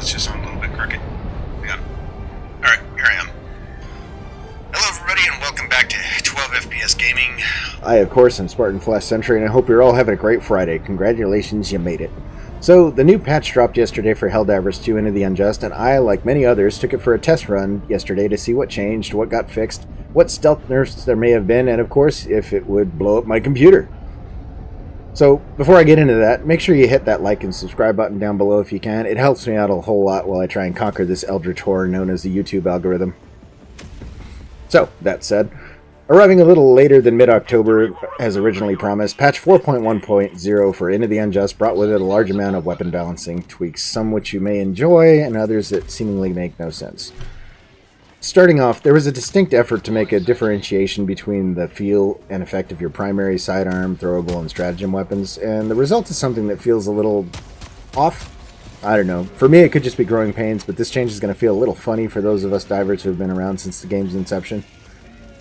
It's just on a little bit crooked. Hang on. Alright, here I am. Hello everybody and welcome back to 12 FPS Gaming. I, of course, am Spartan Flash Sentry, and I hope you're all having a great Friday. Congratulations, you made it. So, the new patch dropped yesterday for Helldivers 2 into the Unjust, and I, like many others, took it for a test run yesterday to see what changed, what got fixed, what stealth nerfs there may have been, and of course, if it would blow up my computer. So, before I get into that, make sure you hit that like and subscribe button down below if you can. It helps me out a whole lot while I try and conquer this eldritch horror known as the YouTube algorithm. So, that said, arriving a little later than mid-October, as originally promised, patch 4.1.0 for Into the Unjust brought with it a large amount of weapon balancing tweaks, some which you may enjoy, and others that seemingly make no sense. Starting off, there was a distinct effort to make a differentiation between the feel and effect of your primary, sidearm, throwable, and stratagem weapons, and the result is something that feels a little off. I don't know. For me, it could just be growing pains, but this change is going to feel a little funny for those of us divers who have been around since the game's inception.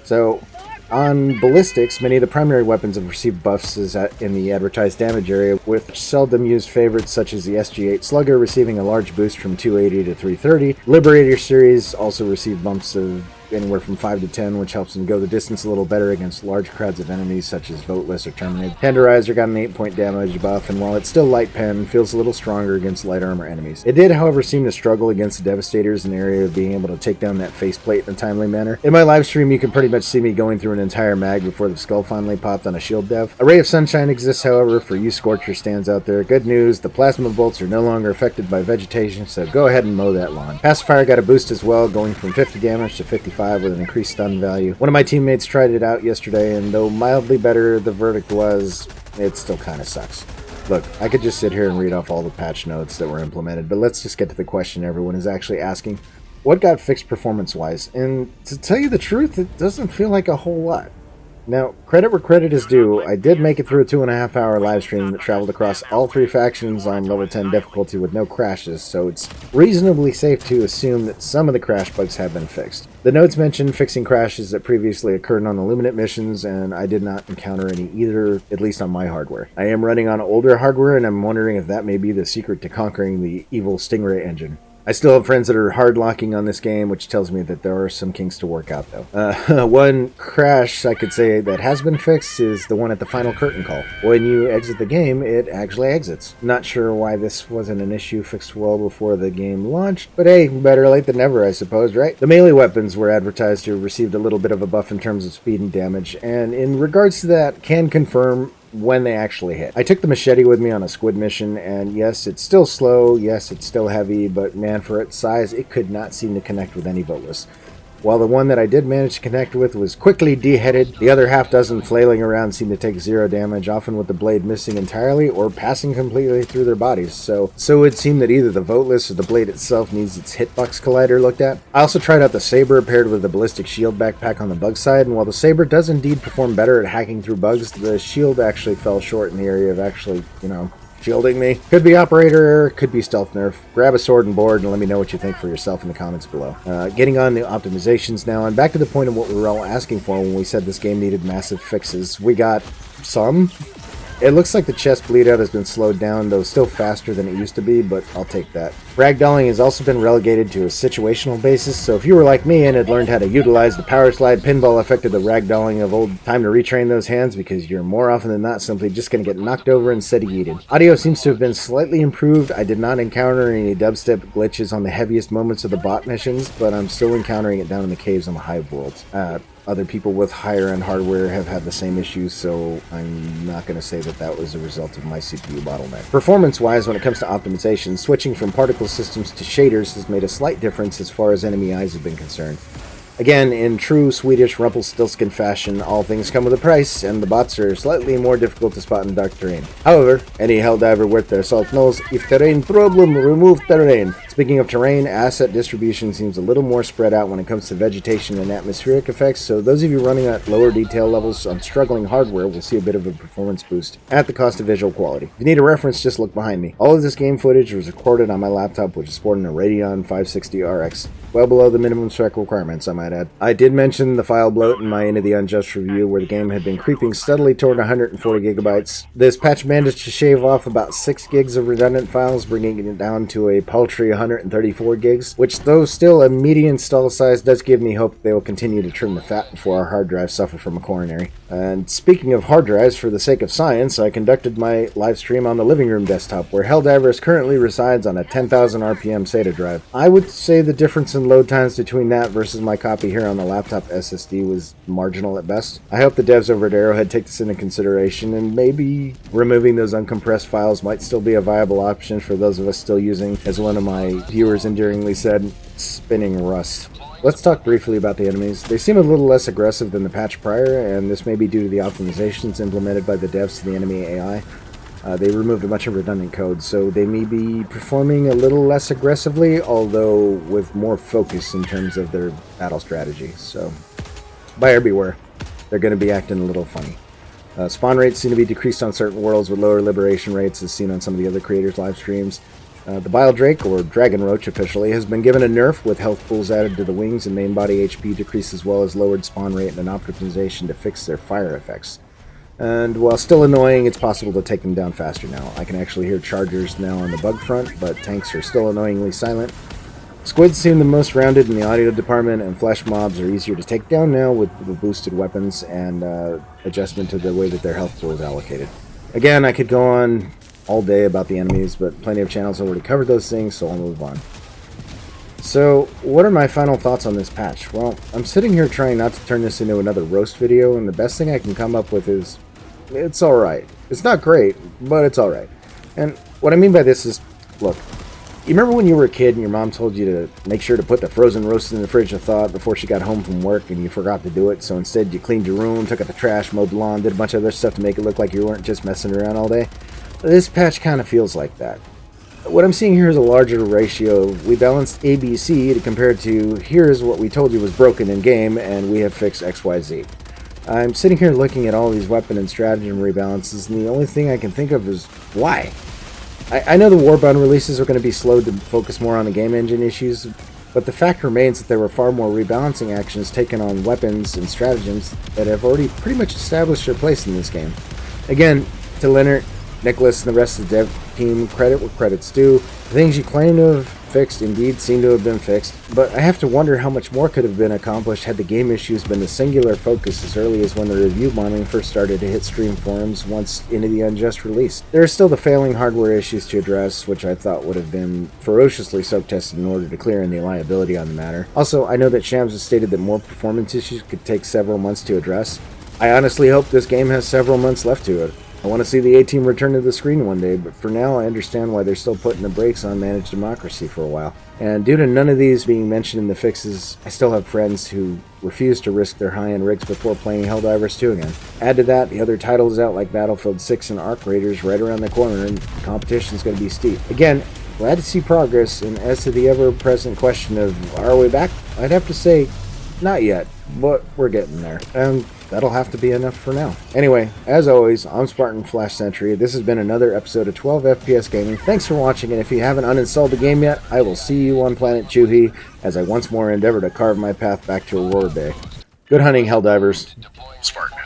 So, on ballistics, many of the primary weapons have received buffs in the advertised damage area, with seldom used favorites such as the SG-8 Slugger receiving a large boost from 280 to 330. Liberator series also received bumps of anywhere from 5 to 10, which helps them go the distance a little better against large crowds of enemies such as Voteless or Terminated. Tenderizer got an 8-point damage buff, and while it's still light pen, feels a little stronger against light armor enemies. It did, however, seem to struggle against the Devastators in the area of being able to take down that faceplate in a timely manner. In my live stream, you can pretty much see me going through an entire mag before the skull finally popped on a shield dev. A ray of sunshine exists, however, for you Scorcher stands out there. Good news, the plasma bolts are no longer affected by vegetation, so go ahead and mow that lawn. Pacifier got a boost as well, going from 50 damage to 55 with an increased stun value. One of my teammates tried it out yesterday, and though mildly better the verdict was, it still kind of sucks. Look, I could just sit here and read off all the patch notes that were implemented, but let's just get to the question everyone is actually asking. What got fixed performance-wise? And to tell you the truth, it doesn't feel like a whole lot. Now, credit where credit is due, I did make it through a 2.5-hour live stream that traveled across all 3 factions on level 10 difficulty with no crashes, so it's reasonably safe to assume that some of the crash bugs have been fixed. The notes mentioned fixing crashes that previously occurred on Illuminate missions, and I did not encounter any either, at least on my hardware. I am running on older hardware, and I'm wondering if that may be the secret to conquering the evil Stingray engine. I still have friends that are hard locking on this game, which tells me that there are some kinks to work out, though. One crash I could say that has been fixed is the one at the final curtain call. When you exit the game, it actually exits. Not sure why this wasn't an issue fixed well before the game launched, but hey, better late than never, I suppose, right? The melee weapons were advertised to have received a little bit of a buff in terms of speed and damage, and in regards to that, can confirm when they actually hit. I took the machete with me on a squid mission, and yes, it's still slow, yes, it's still heavy, but man, for its size, it could not seem to connect with any Voteless. While the one that I did manage to connect with was quickly deheaded, the other half dozen flailing around seemed to take 0 damage, often with the blade missing entirely or passing completely through their bodies. So it seemed that either the Voteless or the blade itself needs its hitbox collider looked at. I also tried out the Saber paired with the ballistic shield backpack on the bug side, and while the Saber does indeed perform better at hacking through bugs, the shield actually fell short in the area of actually, shielding me. Could be operator error, could be stealth nerf. Grab a sword and board and let me know what you think for yourself in the comments below. Getting on the optimizations now, and back to the point of what we were all asking for when we said this game needed massive fixes. We got some. It looks like the chest bleed out has been slowed down, though still faster than it used to be, but I'll take that. Ragdolling has also been relegated to a situational basis, so if you were like me and had learned how to utilize the power slide pinball effect of the ragdolling of old, time to retrain those hands because you're more often than not simply just going to get knocked over instead of yeeted. Audio seems to have been slightly improved. I did not encounter any dubstep glitches on the heaviest moments of the bot missions, but I'm still encountering it down in the caves on the Hive worlds. Other people with higher-end hardware have had the same issues, so I'm not going to say that that was a result of my CPU bottleneck. Performance-wise, when it comes to optimization, switching from particle systems to shaders has made a slight difference as far as enemy eyes have been concerned. Again, in true Swedish Rumpelstiltskin fashion, all things come with a price, and the bots are slightly more difficult to spot in dark terrain. However, any Helldiver worth their salt knows, if terrain problem, remove terrain. Speaking of terrain, asset distribution seems a little more spread out when it comes to vegetation and atmospheric effects, so those of you running at lower detail levels on struggling hardware will see a bit of a performance boost at the cost of visual quality. If you need a reference, just look behind me. All of this game footage was recorded on my laptop, which is sporting a Radeon 560 RX, well below the minimum spec requirements, I might might add. I did mention the file bloat in my Into the Unjust review, where the game had been creeping steadily toward 140 gigabytes. This patch managed to shave off about 6 gigs of redundant files, bringing it down to a paltry 134 gigs, which, though still a median install size, does give me hope that they will continue to trim the fat before our hard drives suffer from a coronary. And speaking of hard drives, for the sake of science, I conducted my live stream on the living room desktop, where Helldivers currently resides on a 10,000 RPM SATA drive. I would say the difference in load times between that versus my copy here on the laptop SSD was marginal at best. I hope the devs over at Arrowhead take this into consideration, and maybe removing those uncompressed files might still be a viable option for those of us still using, as one of my viewers endearingly said, spinning rust. Let's talk briefly about the enemies. They seem a little less aggressive than the patch prior, and this may be due to the optimizations implemented by the devs to the enemy AI. They removed a bunch of redundant code, so they may be performing a little less aggressively, although with more focus in terms of their battle strategy. So, buyer beware. They're going to be acting a little funny. Spawn rates seem to be decreased on certain worlds with lower liberation rates, as seen on some of the other creators' live streams. The Bile Drake, or Dragon Roach officially, has been given a nerf with health pools added to the wings and main body HP decrease, as well as lowered spawn rate and an optimization to fix their fire effects. And while still annoying, it's possible to take them down faster now. I can actually hear chargers now on the bug front, but tanks are still annoyingly silent. Squids seem the most rounded in the audio department, and flesh mobs are easier to take down now with the boosted weapons and adjustment to the way that their health pool is allocated. Again, I could go on all day about the enemies, but plenty of channels already covered those things, so I'll move on. So, what are my final thoughts on this patch? Well, I'm sitting here trying not to turn this into another roast video, and the best thing I can come up with is, it's alright. It's not great, but it's alright. And what I mean by this is, look, you remember when you were a kid and your mom told you to make sure to put the frozen roast in the fridge of thought before she got home from work, and you forgot to do it, so instead you cleaned your room, took out the trash, mowed the lawn, did a bunch of other stuff to make it look like you weren't just messing around all day? This patch kind of feels like that. What I'm seeing here is a larger ratio. We balanced ABC to compare to here's what we told you was broken in game, and we have fixed XYZ. I'm sitting here looking at all these weapon and stratagem rebalances, and the only thing I can think of is why? I know the Warbound releases are going to be slowed to focus more on the game engine issues, but the fact remains that there were far more rebalancing actions taken on weapons and stratagems that have already pretty much established their place in this game. Again, to Leonard, Nicholas, and the rest of the dev team, credit where credit's due. The things you claim to have fixed indeed seem to have been fixed, but I have to wonder how much more could have been accomplished had the game issues been the singular focus as early as when the review bombing first started to hit stream forums once Into the Unjust released. There are still the failing hardware issues to address, which I thought would have been ferociously soak tested in order to clear any liability on the matter. Also, I know that Shams has stated that more performance issues could take several months to address. I honestly hope this game has several months left to it. I want to see the A-Team return to the screen one day, but for now I understand why they're still putting the brakes on managed democracy for a while. And due to none of these being mentioned in the fixes, I still have friends who refuse to risk their high-end rigs before playing Helldivers 2 again. Add to that the other titles out like Battlefield 6 and Arc Raiders right around the corner, and the competition's going to be steep. Again, glad to see progress, and as to the ever-present question of are we back, I'd have to say not yet, but we're getting there. And that'll have to be enough for now. Anyway, as always, I'm Spartan Flash Sentry. This has been another episode of 12 FPS Gaming. Thanks for watching, and if you haven't uninstalled the game yet, I will see you on Planet Chuhi as I once more endeavor to carve my path back to Aurora Bay. Good hunting, Helldivers. Spartan.